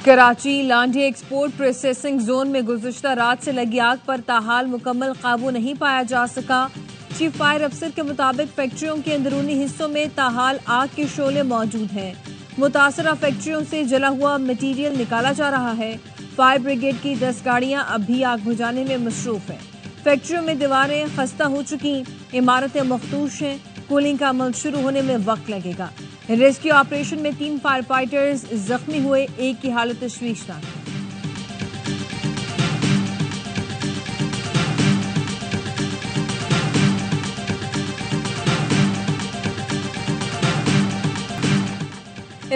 Karachi Landhi export processing zone में गुज़िश्ता रात से लगी आग पर ताहाल मुकम्मल काबू नहीं पाया जा सका। चीफ फायर अफसर के मुताबिक फैक्ट्रियों के अंदरूनी हिस्सों में ताहाल आग के शोले मौजूद हैं। मुतासरा फैक्ट्रियों से जला हुआ मटीरियल निकाला जा रहा है। फायर ब्रिगेड की 10 गाड़ियां अब भी आग बुझाने में मसरूफ हैं। फैक्ट्रियों में दीवारें खस्ता हो चुकी, इमारतें मखदूश हैं। कूलिंग का अमल शुरू होने में वक्त लगेगा। रेस्क्यू ऑपरेशन में 3 फायर फाइटर्स जख्मी हुए, एक की हालत तशवीशनाक है।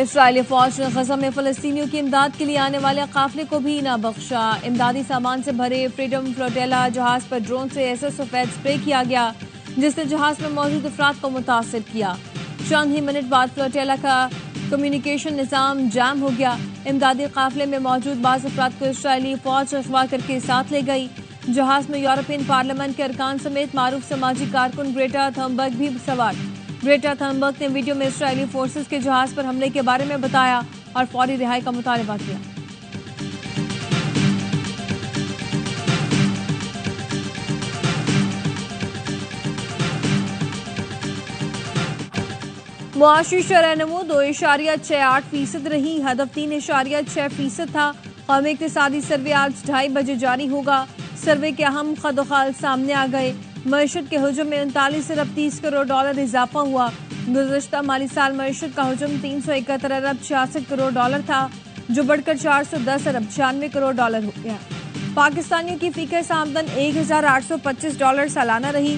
इस्राएली फौज ने गजा में फलस्तीनियों की इमदाद के लिए आने वाले काफिले को भी न बख्शा। इमदादी सामान से भरे फ्रीडम फ्लोटेला जहाज पर ड्रोन से ऐसा सफेद स्प्रे किया गया जिसने जहाज में मौजूद अफराद को मुतासिर किया। चंद ही मिनट बाद फ्लोटेला का कम्युनिकेशन निज़ाम जाम हो गया। इमदादी काफिले में मौजूद बाज़ अफराद को इस्राएली फौज अगवा करके साथ ले गई। जहाज में यूरोपियन पार्लियामेंट के अरकान समेत मारूफ समाजी कारकुन ग्रेटा थर्नबर्ग भी सवार। ग्रेटा थर्नबर्ग ने वीडियो में इस्राएली फोर्सेस के जहाज पर हमले के बारे में बताया और फौरी रिहाई का मुतालबा किया। मुआशी शरह नमो 2.68% रही। हदफ 3.6% था। कौमी इक्तिसादी सर्वे आज 2:30 बजे जारी होगा। सर्वे के अहम खदोखाल सामने आ गए। मईशत के हुजूम में 39 अरब 30 करोड़ डॉलर इजाफा हुआ। गुज़श्ता माली साल मईशत का हुजूम 371 अरब 66 करोड़ डॉलर था, जो बढ़कर 410 अरब 96 करोड़ डॉलर हो गया। पाकिस्तानियों की फीकस आमदन $1,825 सालाना रही।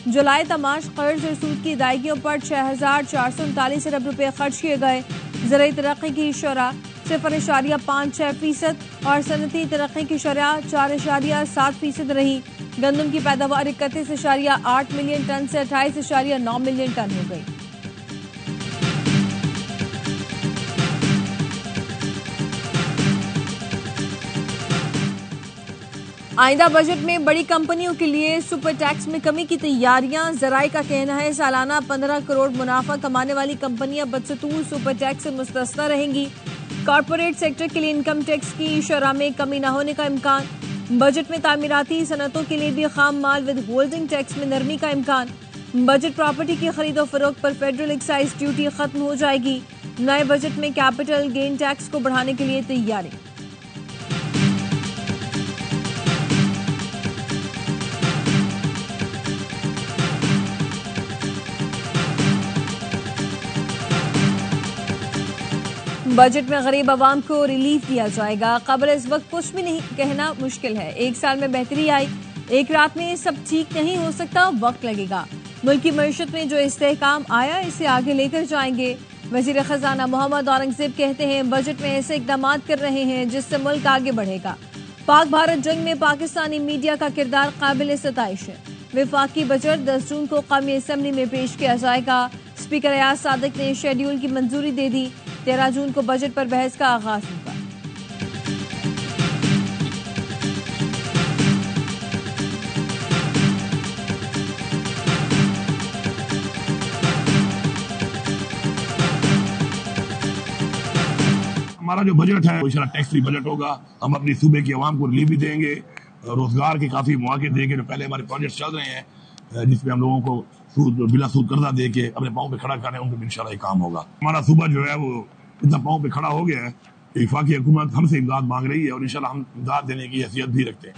जुलाई तमाश कर्ज और सूद की अदायगियों पर 6,439 अरब रुपए खर्च किए गए। ज़राई तरक्की की शरह 0.56% और सनती तरक्की की शरह 4.7% रही। गंदम की पैदावार 31.8 मिलियन टन से 28.9 मिलियन टन हो गई। आइंदा बजट में बड़ी कंपनियों के लिए सुपर टैक्स में कमी की तैयारियां। जराये का कहना है सालाना 15 करोड़ मुनाफा कमाने वाली कंपनियां बदस्तूर सुपर टैक्स से मुस्तस्ना रहेंगी। कॉर्पोरेट सेक्टर के लिए इनकम टैक्स की शरह में कमी न होने का इम्कान। बजट में तामीराती सनतों के लिए भी खाम माल विद होल्डिंग टैक्स में नरमी का इम्कान। बजट प्रॉपर्टी की खरीदो फरोख्त पर फेडरल एक्साइज ड्यूटी खत्म हो जाएगी। नए बजट में कैपिटल गेन टैक्स को बढ़ाने के लिए तैयारी। बजट में गरीब आवाम को रिलीफ दिया जाएगा। कबल इस वक्त कुछ भी नहीं कहना मुश्किल है। एक साल में बेहतरी आई, एक रात में सब ठीक नहीं हो सकता, वक्त लगेगा। मुल्क की मईशत में जो इस्तेहकाम आया इसे आगे लेकर जाएंगे। वजीर खजाना मोहम्मद औरंगजेब कहते हैं बजट में ऐसे इकदाम कर रहे हैं जिससे मुल्क आगे बढ़ेगा। पाक भारत जंग में पाकिस्तानी मीडिया का किरदार काबिल सताइश है। विफाकी बजट 10 जून को कौमी असम्बली में पेश किया जाएगा। स्पीकर अयाज सादिक ने शेड्यूल की मंजूरी दे दी। 13 जून को बजट पर बहस का आगाज होगा। हमारा जो बजट है वो इंशाल्लाह टैक्स फ्री बजट होगा। हम अपनी सूबे की आवाम को रिलीफ भी देंगे, रोजगार के काफी मौके देंगे। जो पहले हमारे प्रोजेक्ट चल रहे हैं जिसमें हम लोगों को सूद बिला सूद कर्जा दे के अपने पाँव पे खड़ा कर रहे हैं, उनको इंशाल्लाह काम होगा। हमारा सूबा जो है वो इतना पाँव पे खड़ा हो गया है। वफाकी हुकूमत हमसे इमदाद मांग रही है और इंशाल्लाह हम इमदाद देने की हैसियत भी रखते हैं।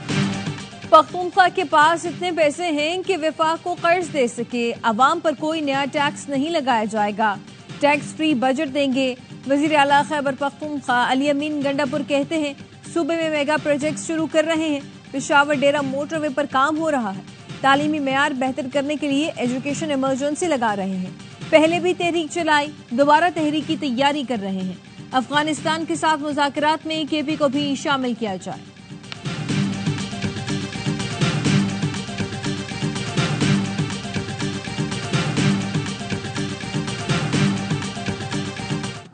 पख्तूनख्वा के पास इतने पैसे हैं कि वफाक को कर्ज दे सके। अवाम पर कोई नया टैक्स नहीं लगाया जाएगा। टैक्स फ्री बजट देंगे। वजीर आला खैबर पख्तूनख्वा अली अमीन गंडापुर कहते हैं सूबे में मेगा प्रोजेक्ट शुरू कर रहे हैं। पेशावर डेरा मोटरवे पर काम हो रहा है। तालीमी मेयार बेहतर करने के लिए एजुकेशन इमरजेंसी लगा रहे हैं। पहले भी तहरीक चलाई, दोबारा तहरीक की तैयारी कर रहे हैं। अफगानिस्तान के साथ मुज़ाकरात में केपी को भी शामिल किया जाए।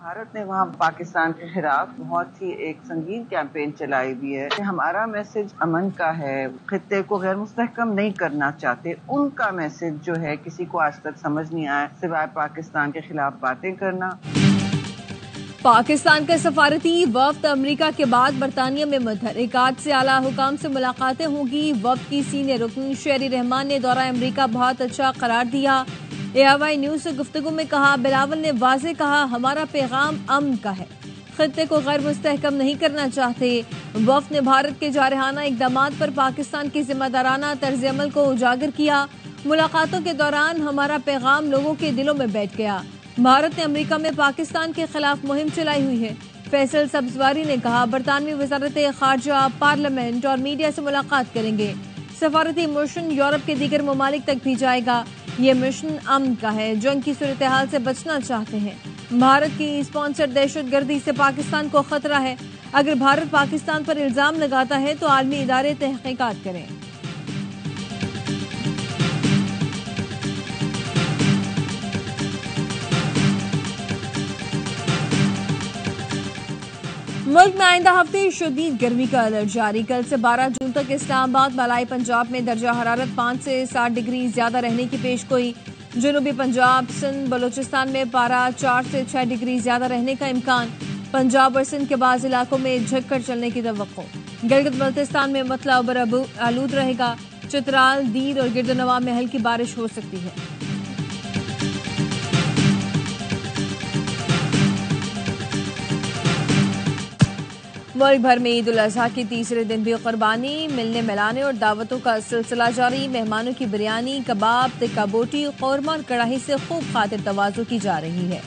भारत ने वहाँ पाकिस्तान के खिलाफ बहुत ही एक संगीन कैंपेन चलाई हुई है। हमारा मैसेज अमन का है, खित्ते को गैर मुस्तहकम नहीं करना चाहते। उनका मैसेज जो है किसी को आज तक समझ नहीं आया सिवाय पाकिस्तान के खिलाफ बातें करना। पाकिस्तान का सफारती वफ्द अमेरिका के बाद बरतानिया में मुंतशिर। एक आध से आला हुकाम से मुलाकातें होंगी। वफ्द की सीनियर रुकन शेरी रहमान ने दौरा अमेरिका बहुत अच्छा करार दिया। AIY न्यूज से गुफ्तगू में कहा, बिलावल ने वाज़ेह कहा, हमारा पैगाम अमन का है, खित्ते को गैर मुस्तहकम नहीं करना चाहते। वफ्द ने भारत के जारहाना इकदामात पर पाकिस्तान की जिम्मेदाराना तर्ज अमल को उजागर किया। मुलाकातों के दौरान हमारा पैगाम लोगों के दिलों में बैठ गया। भारत ने अमेरिका में पाकिस्तान के खिलाफ मुहिम चलाई हुई है। फैसल सब्जवारी ने कहा, बरतानवी वजारत खारजा, पार्लियामेंट और मीडिया से मुलाकात करेंगे। सफारती मिशन यूरोप के दीगर ममालिक तक भी जाएगा। ये मिशन अमन का है, जंग की सूरत हाल से बचना चाहते हैं। भारत की स्पॉन्सर दहशतगर्दी से पाकिस्तान को खतरा है। अगर भारत पाकिस्तान पर इल्जाम लगाता है तो आलमी इदारे तहकीकात करें। मुल्क में आइंदा हफ्ते शदीद गर्मी का अलर्ट जारी। कल से 12 जून तक इस्लामाबाद, मलाई पंजाब में दर्जा हरारत 5 से 7 डिग्री ज्यादा रहने की पेशगोई। जनूबी पंजाब, सिंध, बलूचिस्तान में पारा 4 से 6 डिग्री ज्यादा रहने का इम्कान। पंजाब और सिंध के बाज़ इलाकों में झक्कड़ चलने की तवक्को। गिलगित बल्तिस्तान में मतला उबर आलूद रहेगा। चित्राल, दीर और गिरदनवा में हल्की बारिश हो सकती है। मुल्क भर में ईद उल अजहा के तीसरे दिन भी कुर्बानी, मिलने मिलाने और दावतों का सिलसिला जारी। मेहमानों की बिरयानी, कबाब, तिक्का बोटी, कौरमा और कड़ाही से खूब खातिर तवाज़ु की जा रही है।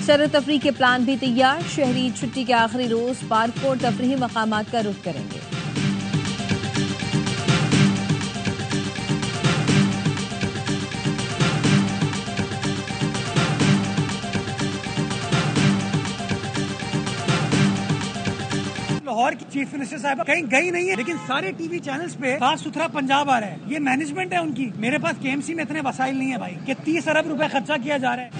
सैर तफरीह के प्लान भी तैयार। शहरी छुट्टी के आखिरी रोज पार्क और तफरीही मकामात का रुख करेंगे। लाहौर की चीफ मिनिस्टर साहब कहीं गई नहीं है, लेकिन सारे टीवी चैनल्स पे साफ सुथरा पंजाब आ रहा है। ये मैनेजमेंट है उनकी। मेरे पास KMC में इतने वसाइल नहीं है भाई कि 30 अरब रुपए खर्चा किया जा रहा है।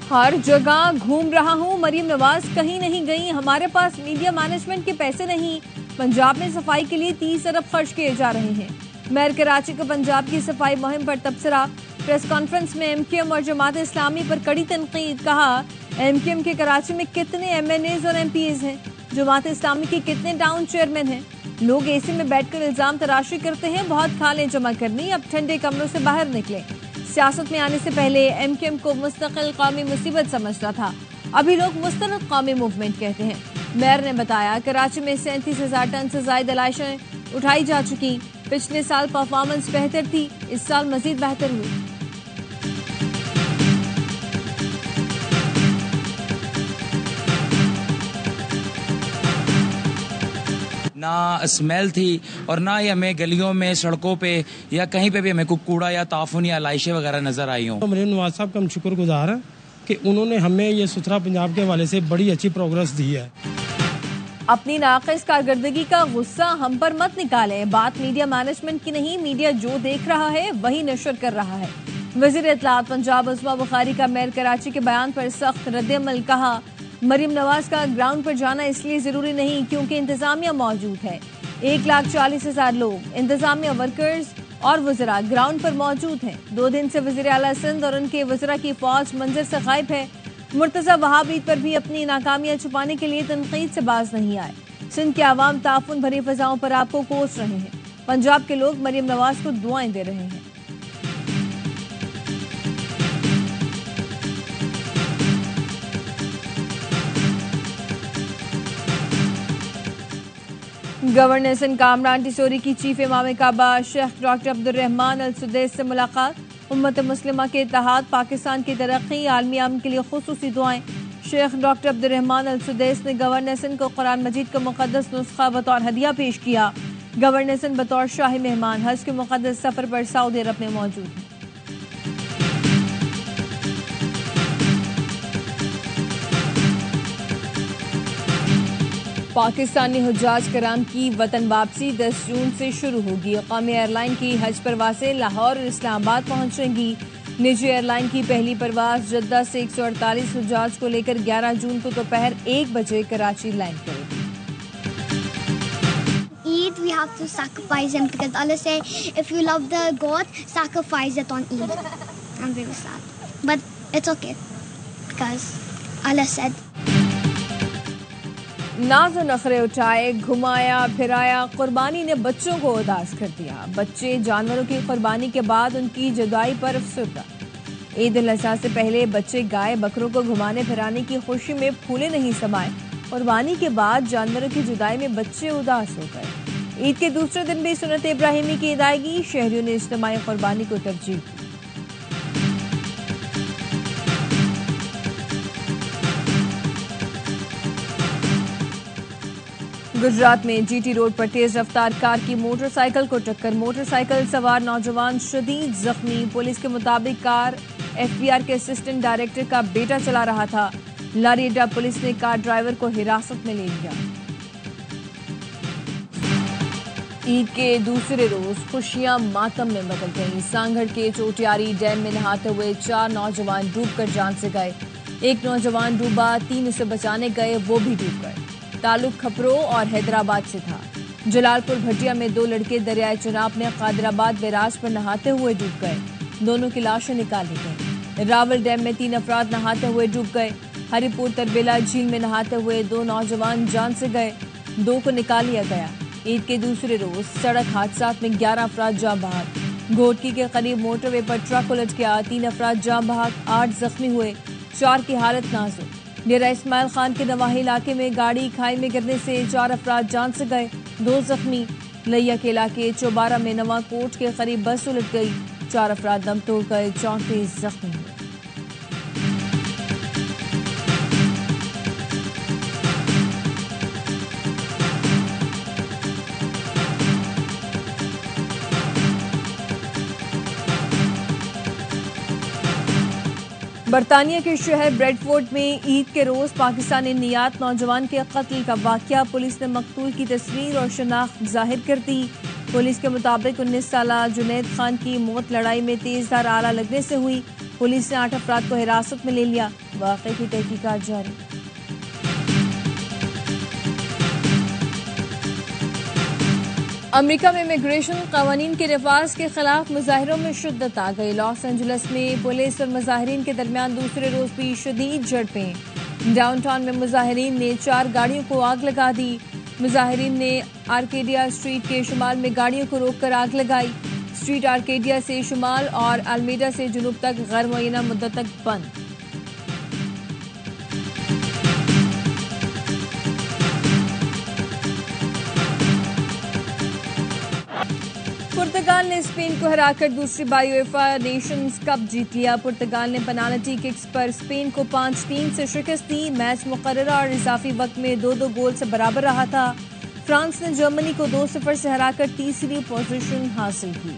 हर जगह घूम रहा हूँ, मरीम नवाज कहीं नहीं गई, हमारे पास मीडिया मैनेजमेंट के पैसे नहीं। पंजाब में सफाई के लिए 30 अरब खर्च किए जा रहे हैं। मेयर कराची को पंजाब की सफाई मुहिम पर तबसरा। प्रेस कॉन्फ्रेंस में MQM और जमात इस्लामी पर कड़ी तनकीद। कहा, MQM के कराची में कितने MNAs और MPs हैं, जमात इस्लामी के कितने टाउन चेयरमैन हैं। लोग AC में बैठकर इल्जाम तराशी करते हैं, बहुत खालें जमा करनी, अब ठंडे कमरों से बाहर निकले। सियासत में आने से पहले MQM को मुस्तकिल कौमी मुसीबत समझता था, अभी लोग मुस्तनद कौमी मूवमेंट कहते हैं। मेयर ने बताया, कराची में 37,000 टन से ज्यादा लाशें उठाई जा चुकी। पिछले साल परफॉर्मेंस बेहतर थी, इस साल मजीद बेहतर हुई। ना स्मेल थी और ना ही हमें गलियों में, सड़कों पे या कहीं पे भी हमें कोई कूड़ा या ताफुन या लाइशें वगैरह नजर आई हों। मरीम नवाज साहब का हम शुक्रगुजार हैं कि उन्होंने हमें ये सुथरा पंजाब के हवाले से बड़ी अच्छी प्रोग्रेस दी है। अपनी नाक़िस कारकर्दगी का गुस्सा हम पर मत निकालें। बात मीडिया मैनेजमेंट की नहीं, मीडिया जो देख रहा है वही नशर कर रहा है। वज़ीर इत्तलात पंजाब उस्मा बुखारी का मेयर कराची के बयान पर सख्त रद्द-ए-अमल। कहा, मरीम नवाज का ग्राउंड पर जाना इसलिए जरूरी नहीं क्योंकि इंतजामिया मौजूद है। 1,40,000 लोग, इंतजामिया वर्कर्स और वज़रा ग्राउंड पर मौजूद हैं। 2 दिन से वज़ीर आला सिंध और उनके वज़रा की फौज मंजर से गायब है। मुर्तज़ा वहाब ईद पर भी अपनी नाकामियां छुपाने के लिए तनकीद से बाज नहीं आए। सिंध के अवाम ताफुन भरी फजाओं पर आपको कोस रहे हैं। पंजाब के लोग मरीम नवाज को दुआएं दे रहे हैं। गवर्नर सिंध कामरान टिसोरी की चीफ इमाम काबा शेख डॉक्टर अब्दुर्रहमान अल सुदैस से मुलाकात। उम्मत मुस्लिमा के इत्तेहाद, पाकिस्तान की तरक्की, आलमी अमन के लिए खुसूसी दुआएं। शेख डॉक्टर अब्दुर्रहमान अल सुदैस ने गवर्नर सिंध को कुरान मजीद का मुक़द्दस नुस्खा बतौर हदिया पेश किया। गवर्नर सिंध बतौर शाही मेहमान हज के मुक़द्दस सफर पर सऊदी अरब में मौजूद हैं। पाकिस्तानी हुज्जाज कराम की वतन वापसी 10 जून से शुरू होगी। कौमी एयरलाइन की हज परवासें लाहौर और इस्लामाबाद पहुंचेंगी। निजी एयरलाइन की पहली परवाज जद्दा से 148 हुज्जाज को लेकर 11 जून को दोपहर 1 बजे कराची लैंड करेगी। Eid, we have to sacrifice him because Allah say, if you love the God, sacrifice it on Eid. I'm very sad, but it's okay because Allah said. नाज़ो नखरे उठाए, घुमाया फिराया, कुर्बानी ने बच्चों को उदास कर दिया। बच्चे जानवरों की कुर्बानी के बाद उनकी जुदाई पर अफसरदा। ईद उल अज़हा से पहले बच्चे गाय बकरों को घुमाने फिराने की खुशी में फूले नहीं समाए। कुर्बानी के बाद जानवरों की जुदाई में बच्चे उदास हो गए। ईद के दूसरे दिन भी सुन्नत इब्राहिमी की अदायगी, शहरियों ने इज्तिमाई कुर्बानी को तरजीह दी। गुजरात में जीटी रोड पर तेज रफ्तार कार की मोटरसाइकिल को टक्कर, मोटरसाइकिल सवार नौजवान शदीद जख्मी। पुलिस के मुताबिक कार एफबीआर के असिस्टेंट डायरेक्टर का बेटा चला रहा था। लारी अड्डा पुलिस ने कार ड्राइवर को हिरासत में ले लिया। ईद के दूसरे रोज खुशियां मातम में बदल गईं। सांगड़ के चोटियारी डैम में नहाते हुए 4 नौजवान डूबकर जान से गए। एक नौजवान डूबा, 3 उसे बचाने गए, वो भी डूब गए। ताल्लुक खपरो और हैदराबाद से था। जलालपुर भटिया में 2 लड़के दरियाए चुनाब में कादराबाद बैराज पर नहाते हुए डूब गए। दोनों की लाशें निकाली गई। रावल डैम में 3 अफराद नहाते हुए डूब गए। हरिपुर तरबेला झील में नहाते हुए 2 नौजवान जान से गए, 2 को निकाल लिया गया। ईद के दूसरे रोज सड़क हादसा में 11 अफराद जाँ बहक। घोटकी के करीब मोटरवे पर ट्रक उलट गया, 3 अफराद जाँ बहक, 8 जख्मी हुए, 4 की हालत नाजुक। डेरा इस्माइल खान के नवाही इलाके में गाड़ी खाई में गिरने से 4 अफराद जान से गए, 2 जख्मी। लैया के इलाके चौबारा में नवा कोट के करीब बस उलट गई, 4 अफराद दम तोड़ गए, 34 जख्मी हुए। बरतानिया के शहर ब्रेडफोर्ड में ईद के रोज पाकिस्तानी नियात नौजवान के कत्ल का वाकया, पुलिस ने मकतूल की तस्वीर और शनाख्त जाहिर कर दी। पुलिस के मुताबिक 19 साला जुनैद खान की मौत लड़ाई में तेजधार आला लगने से हुई। पुलिस ने 8 अफराद को हिरासत में ले लिया। वाकये की तहकीकात जारी। अमेरिका में इमिग्रेशन कानून के नफाज के खिलाफ मुजाहिरों में शिद्दत आ गई। लॉस एंजलिस में पुलिस और मुजाहिरीन के दरमियान दूसरे रोज भी शदीद झड़पें। डाउनटाउन में मुजाहिरीन ने 4 गाड़ियों को आग लगा दी। मुजाहिरीन ने आर्केडिया स्ट्रीट के शुमाल में गाड़ियों को रोककर आग लगाई। स्ट्रीट आर्केडिया से शुमाल और अल्मेडा से जुनूब तक गैर मुअय्यना मुद्दत तक बंद। पुर्तगाल ने स्पेन को हराकर दूसरी बार यूएफा नेशंस कप जीत लिया। पुर्तगाल ने पेनाल्टी किक्स पर स्पेन को 5-3 से शिकस्त दी। मैच मुकर्ररा और इजाफी वक्त में 2-2 गोल से बराबर रहा था। फ्रांस ने जर्मनी को 2-0 से हराकर तीसरी पोजीशन हासिल की।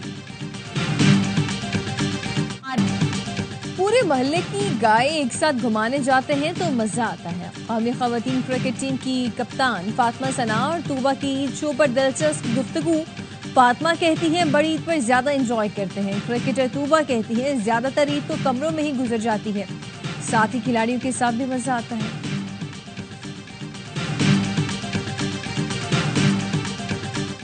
पूरे मोहल्ले की गाय एक साथ घुमाने जाते हैं तो मजा आता है। कौमी खवातीन क्रिकेट टीम की कप्तान फातिमा सना और तूबा की ईद शो पर दिलचस्प गुफ्तगू। फातिमा कहती हैं बड़ी ईद पर ज्यादा एंजॉय करते हैं। क्रिकेटर तूबा कहती है ज्यादातर ईद तो कमरों में ही गुजर जाती है, साथ ही खिलाड़ियों के साथ भी मजा आता है।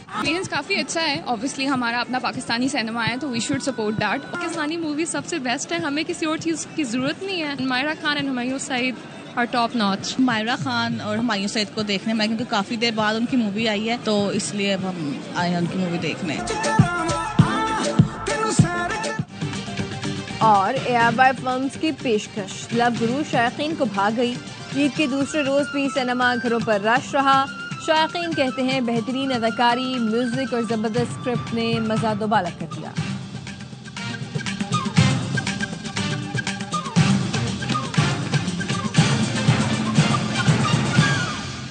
एक्सपीरियंस काफ़ी अच्छा है। ऑब्वियसली हमारा अपना पाकिस्तानी सिनेमा है तो we should support that. Pakistani movie सबसे बेस्ट है, हमें किसी और चीज़ की ज़रूरत नहीं है। मायरा खान एंड हुमायूं सईद और टॉप नॉच। मायरा खान और हुमायूं सईद को देखने में, क्योंकि काफ़ी देर बाद उनकी मूवी आई है तो इसलिए अब हम आए हैं उनकी मूवी देखने। और एआरवाई फिल्म्स की पेशकश लव गुरु शायकीन को भा गई। ईद के दूसरे रोज भी सिनेमा घरों पर रश रहा। शायकीन कहते हैं बेहतरीन अदाकारी, म्यूजिक और जबरदस्त स्क्रिप्ट ने मजा दोबाला कर दिया।